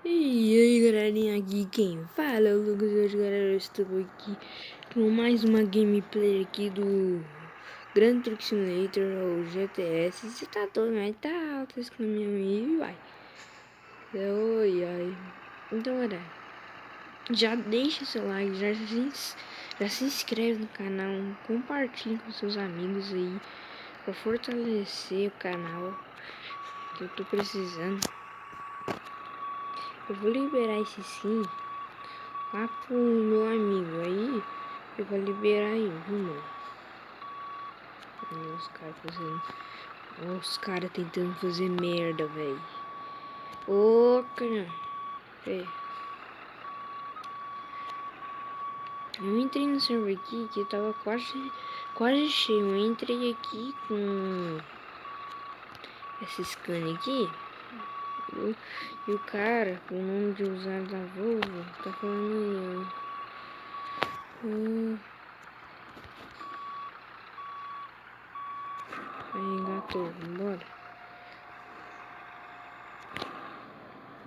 E aí galerinha, aqui quem fala é o Lucas. Hoje galera, eu estou aqui com mais uma gameplay aqui do Grand Truck Simulator ou GTS. Você tá doido, mas tá alto esse caminhão aí, vai. Oi, ai. Então galera, já deixa seu like, já se inscreve no canal, compartilhe com seus amigos aí pra fortalecer o canal que eu tô precisando. Eu vou liberar esse sim lá pro meu amigo aí. Eu vou liberar aí, viu, mano? Olha os caras fazendo. Olha os caras tentando fazer merda, velho. Ô, cara. Eu entrei no server aqui que tava quase cheio. Eu entrei aqui com essa scan aqui. E o cara, com o nome de usuário da Volvo, tá falando aí, ó. Aí engatou, bora.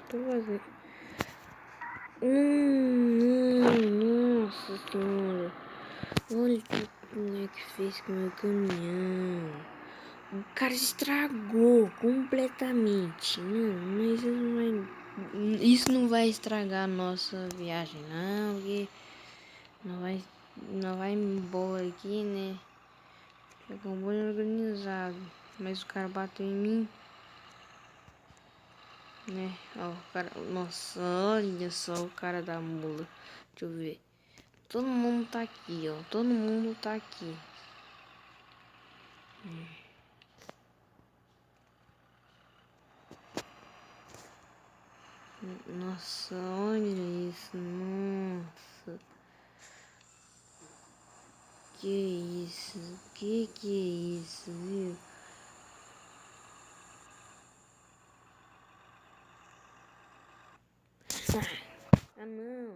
Tô fazendo. Nossa senhora. Olha o que o moleque fez com o meu caminhão. O cara estragou completamente. Não, mas isso não vai estragar a nossa viagem, não. Porque não vai embora aqui, né? É comboio organizado. Mas o cara bateu em mim. Né? Ó, o cara. Nossa, olha só o cara da mula. Deixa eu ver. Todo mundo tá aqui, ó. Todo mundo tá aqui. Nossa, olha isso. Nossa. Que isso? Que é isso, viu? Ah, não.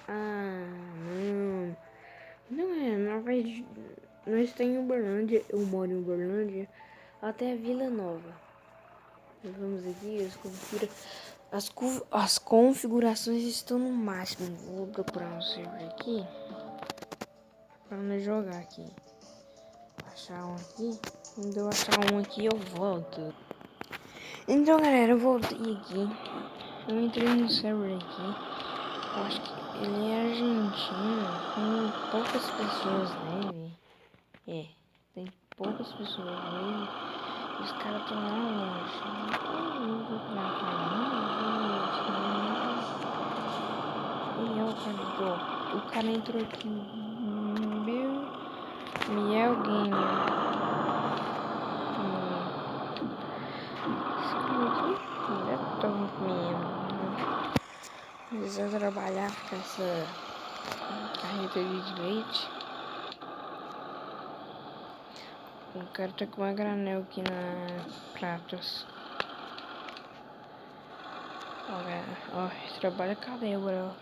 Ah, não. Não é, nós estamos em Uberlândia. Eu moro em Uberlândia. Até a Vila Nova. Vamos aqui, as configurações estão no máximo. Vou procurar um server aqui para nós jogar aqui. Achar um aqui. Quando eu achar um aqui, eu volto. Então, galera, eu voltei aqui. Eu entrei no server aqui. Eu acho que ele é argentino. Com poucas pessoas nele. É, tem poucas pessoas nele. Os caras estão lá longe. Eu vou procurar o cara entrou aqui. Miel Gamer. Ainda tô mesmo. Precisa trabalhar com essa carreta de leite. O cara tá com uma granel aqui na Pratos. Ó, trabalha com a Débora, ó.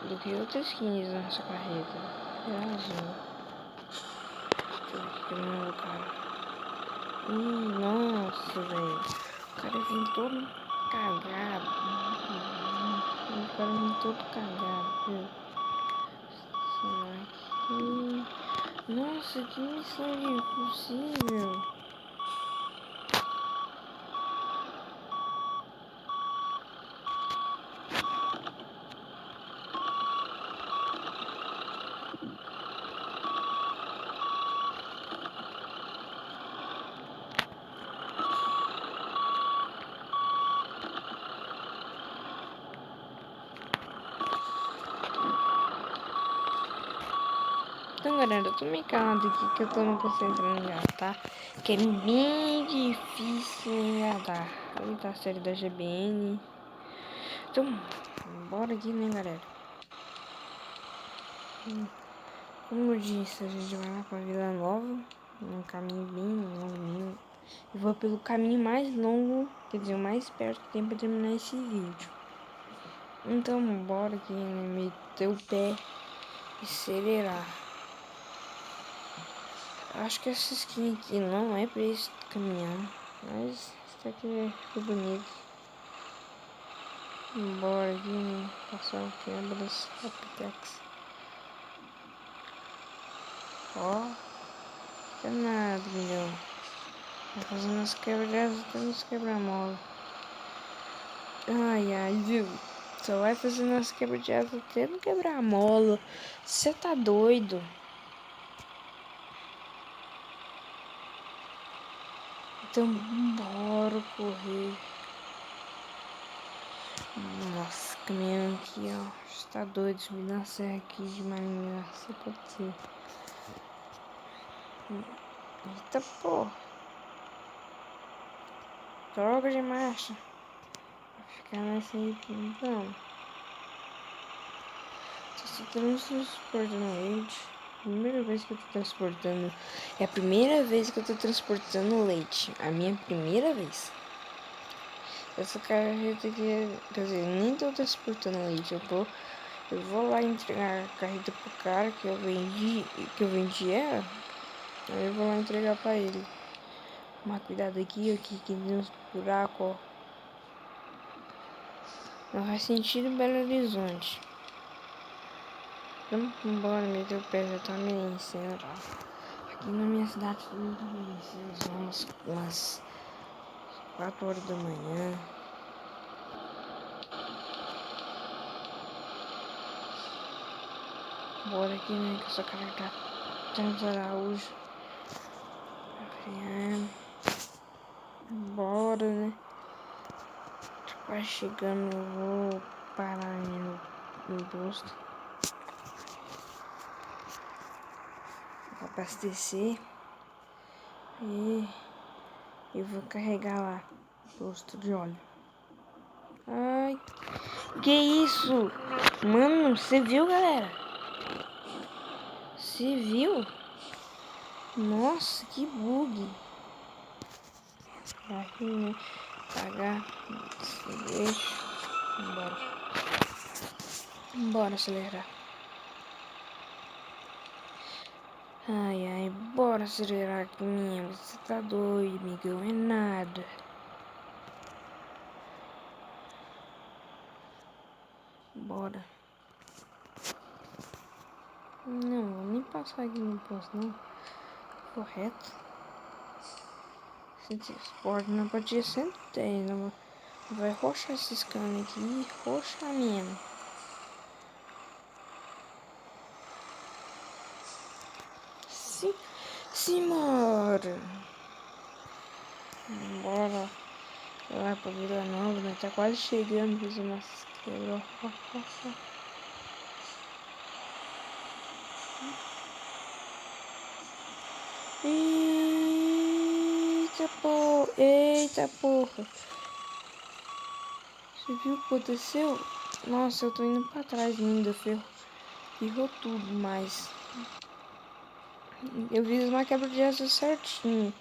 Do que outras skins nessa carreta. É azul. Deixa eu ver aqui no meu cara. Nossa, velho. O cara vem todo cagado. O cara vem todo cagado, viu? Nossa, que missão impossível. Então, galera, eu tô meio calado aqui que eu tô me concentrando em engatar. Que é bem difícil engatar. Ali tá a série da GBN. Então, bora aqui, né, galera? Como eu disse, a gente vai lá pra Vila Nova. Um caminho bem longo. Eu vou pelo caminho mais longo, quer dizer, o mais perto que tem pra terminar esse vídeo. Então, bora aqui, né, meter o pé e acelerar. Acho que essa skin aqui não é pra esse caminhão. Mas isso aqui ficou bonito. Bora aqui, né? Passar o quebras, Apitex. Ó, que nada, milhão. Vai fazendo as quebras, tendo os quebra-mola. Ai, ai, viu? Só vai fazendo as quebras de asa tendo quebra-mola. Você tá doido? Então, bora correr. Nossa, caminhão aqui, ó. Está doido, subir na serra aqui de Maringá. Só pode ser. Eita porra. Troca de marcha. Vai ficar nessa aí, não. Estou transportando leite. Primeira vez que eu tô transportando. É a primeira vez que eu tô transportando leite. A minha primeira vez. Essa carreta aqui, quer dizer, nem tô transportando leite. Eu vou lá entregar a carreta pro cara que eu vendi ela. Aí eu vou lá entregar pra ele. Tomar cuidado aqui, aqui tem uns buracos, ó. Não faz sentido Belo Horizonte. Vamos embora, meter o pé, já tá amanhecendo. Aqui na minha cidade tudo tá amanhecendo, umas 4 horas da manhã. Bora aqui, né, que eu só quero tá Carlos Araújo. Bora, né. Quase chegando, eu vou parar aí no posto. Vou abastecer. E eu vou carregar lá posto de óleo. Ai, que isso? Mano, você viu, galera? Você viu? Nossa, que bug. Aqui, né? Pagar. Deixa. Bora. Bora acelerar. Ai, ai, bora acelerar aqui, minha. Você tá doido, amigão. É nada. Bora. Não, vou nem passar aqui no posto, não. Correto. Transporte não podia sentar, não. Vai roxar esses canos aqui. Roxar mesmo. Sim, simbora. Bora lá pra Vila Nova, né? Tá quase chegando, fiz uma quebrou. Eita porra, eita porra. Você viu o que aconteceu? Nossa, eu tô indo pra trás ainda, ferrou tudo, mas eu fiz uma quebra de asa certinho.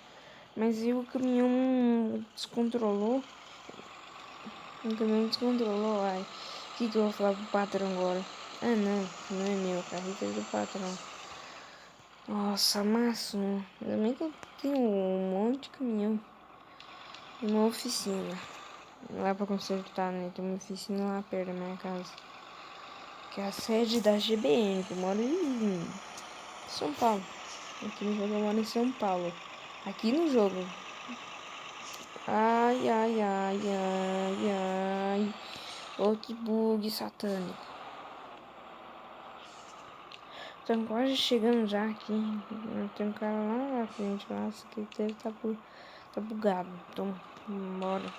Mas aí o caminhão descontrolou. O caminhão descontrolou, ai. O que eu vou falar pro patrão agora? Ah não, não é meu, carreta é do patrão. Nossa, amassou. Também que eu tenho um monte de caminhão. E uma oficina. Lá pra consertar, né? Tem uma oficina lá perto da minha casa. Que é a sede da GBN, que eu moro em São Paulo. Aqui no jogo eu moro em São Paulo. Aqui no jogo. Ai, ai, ai, ai, ai. Oh, que bug satânico. Estamos quase chegando já aqui. Tem um cara lá na frente, lá, que deve tá bugado. Então, bora.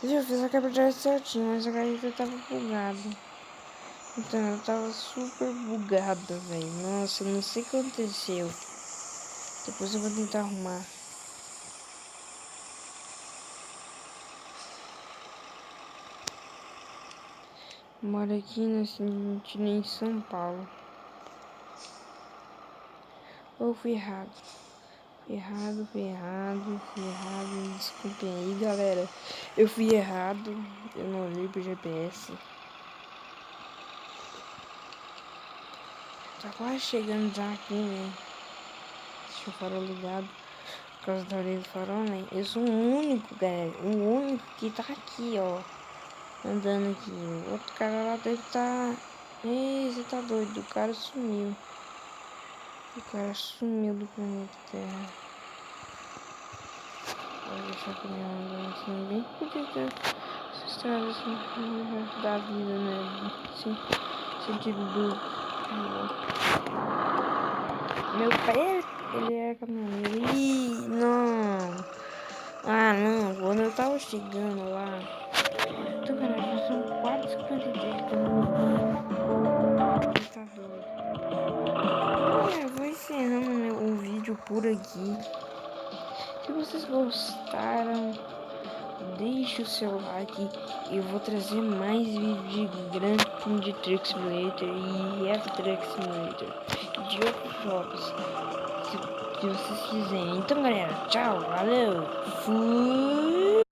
Eu fiz a quebra de certinho, mas a garota tava bugada. Então, eu tava super bugada, velho. Nossa, eu não sei o que aconteceu. Depois eu vou tentar arrumar. Moro aqui em São Paulo. Ou fui errado? Fui errado. Desculpem aí, galera. Eu fui errado. Eu não olhei pro GPS. Tá quase chegando já aqui, né? Deixa o farol ligado. Por causa da orelha do farol, né? Eu sou o único, galera. O único que tá aqui, ó. Andando aqui. O outro cara lá deve tá... Ei, você tá doido? O cara sumiu. O cara sumiu do planeta Terra. Vou deixar que minha andando assim bem. Podia ter essa estrada assim da vida, né? Sim, sentido do... Meu pai, ele é caminhoneiro. Ih, não. Ah, não. Quando eu tava chegando lá... Então, cara, já são 4h53. Tá doido. É, vou encerrando o vídeo por aqui. Se vocês gostaram, deixe o seu like. Eu vou trazer mais vídeos de Gran de Truck Simulator e Evo Truck Simulator e de outros jogos que vocês quiserem. Então, galera, tchau, valeu, fui!